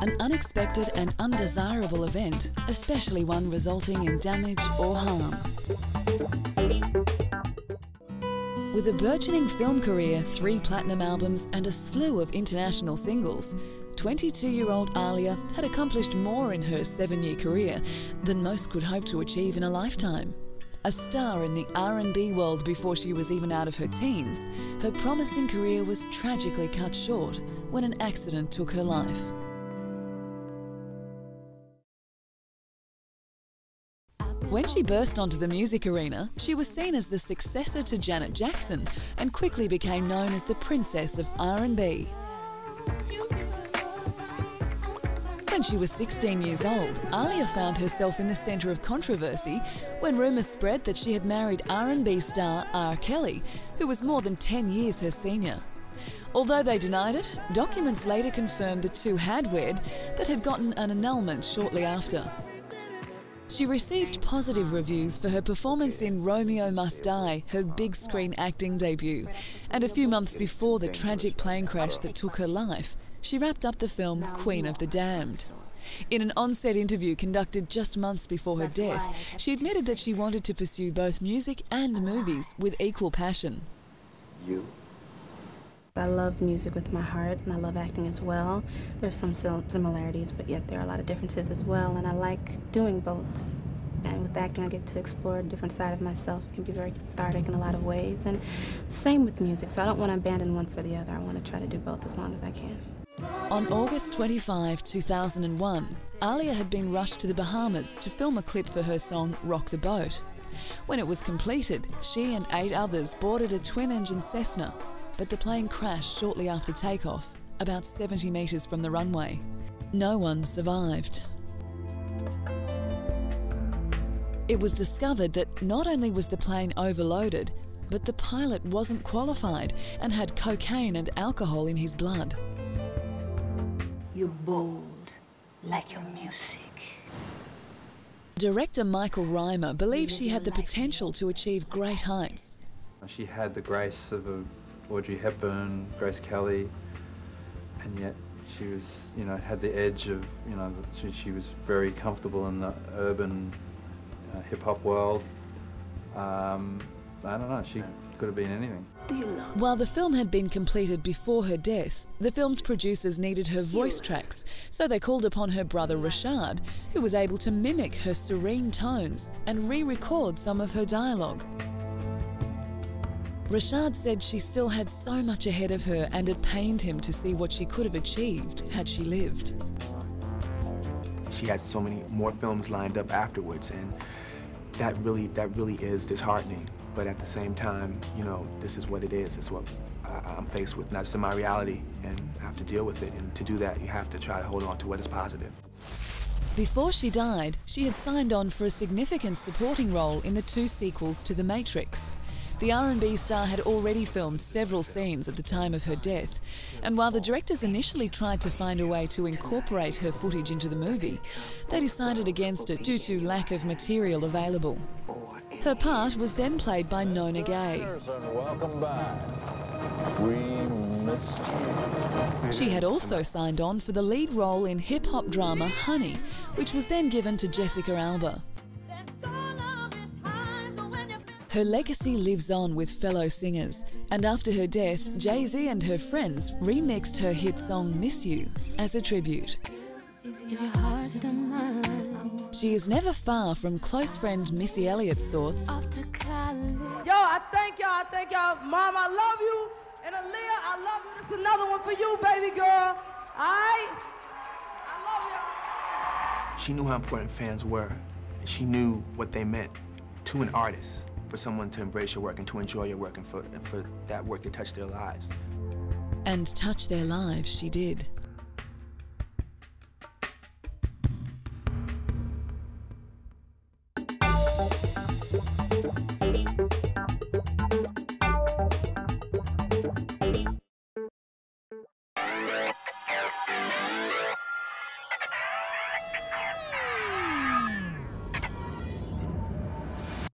an unexpected and undesirable event, especially one resulting in damage or harm. With a burgeoning film career, 3 platinum albums and a slew of international singles, 22-year-old Aaliyah had accomplished more in her 7-year career than most could hope to achieve in a lifetime. A star in the R&B world before she was even out of her teens, her promising career was tragically cut short when an accident took her life. When she burst onto the music arena, she was seen as the successor to Janet Jackson and quickly became known as the princess of R&B. When she was 16 years old, Aaliyah found herself in the centre of controversy when rumours spread that she had married R&B star R. Kelly, who was more than 10 years her senior. Although they denied it, documents later confirmed the two had wed but had gotten an annulment shortly after. She received positive reviews for her performance in Romeo Must Die, her big screen acting debut, and a few months before the tragic plane crash that took her life, she wrapped up the film Queen of the Damned. In an on-set interview conducted just months before her death, she admitted that she wanted to pursue both music and movies with equal passion. I love music with my heart, and I love acting as well. There's some similarities, but yet there are a lot of differences as well, and I like doing both. And with acting, I get to explore a different side of myself. It can be very cathartic in a lot of ways, and same with music, so I don't want to abandon one for the other. I want to try to do both as long as I can. On August 25, 2001, Aaliyah had been rushed to the Bahamas to film a clip for her song Rock the Boat. When it was completed, she and 8 others boarded a twin-engine Cessna, but the plane crashed shortly after takeoff, about 70 metres from the runway. No one survived. It was discovered that not only was the plane overloaded, but the pilot wasn't qualified and had cocaine and alcohol in his blood. You're bold, like your music. Director Michael Reimer believed she had the potential to achieve great heights. She had the grace of Audrey Hepburn, Grace Kelly, and yet she was, had the edge of, she was very comfortable in the urban hip-hop world. I don't know, she could have been anything. While the film had been completed before her death, the film's producers needed her voice tracks, so they called upon her brother Rashad, who was able to mimic her serene tones and re-record some of her dialogue. Rashad said she still had so much ahead of her, and it pained him to see what she could have achieved had she lived. She had so many more films lined up afterwards, and that really is disheartening. But at the same time, this is what it is. It's what I'm faced with. That's my reality, and I have to deal with it. And to do that, you have to try to hold on to what is positive. Before she died, she had signed on for a significant supporting role in the 2 sequels to The Matrix. The R&B star had already filmed several scenes at the time of her death, and while the directors initially tried to find a way to incorporate her footage into the movie, they decided against it due to lack of material available. Her part was then played by Nona Gay. Welcome back. We missed you. She had also signed on for the lead role in hip-hop drama Honey, which was then given to Jessica Alba. Her legacy lives on with fellow singers, and after her death, Jay-Z and her friends remixed her hit song Miss You as a tribute. She is never far from close friend Missy Elliott's thoughts. Yo, I thank y'all. Mom, I love you. And Aaliyah, I love you. This is another one for you, baby girl. All right? I love y'all. She knew how important fans were. She knew what they meant to an artist, for someone to embrace your work and to enjoy your work, and for that work to touch their lives. And touch their lives she did.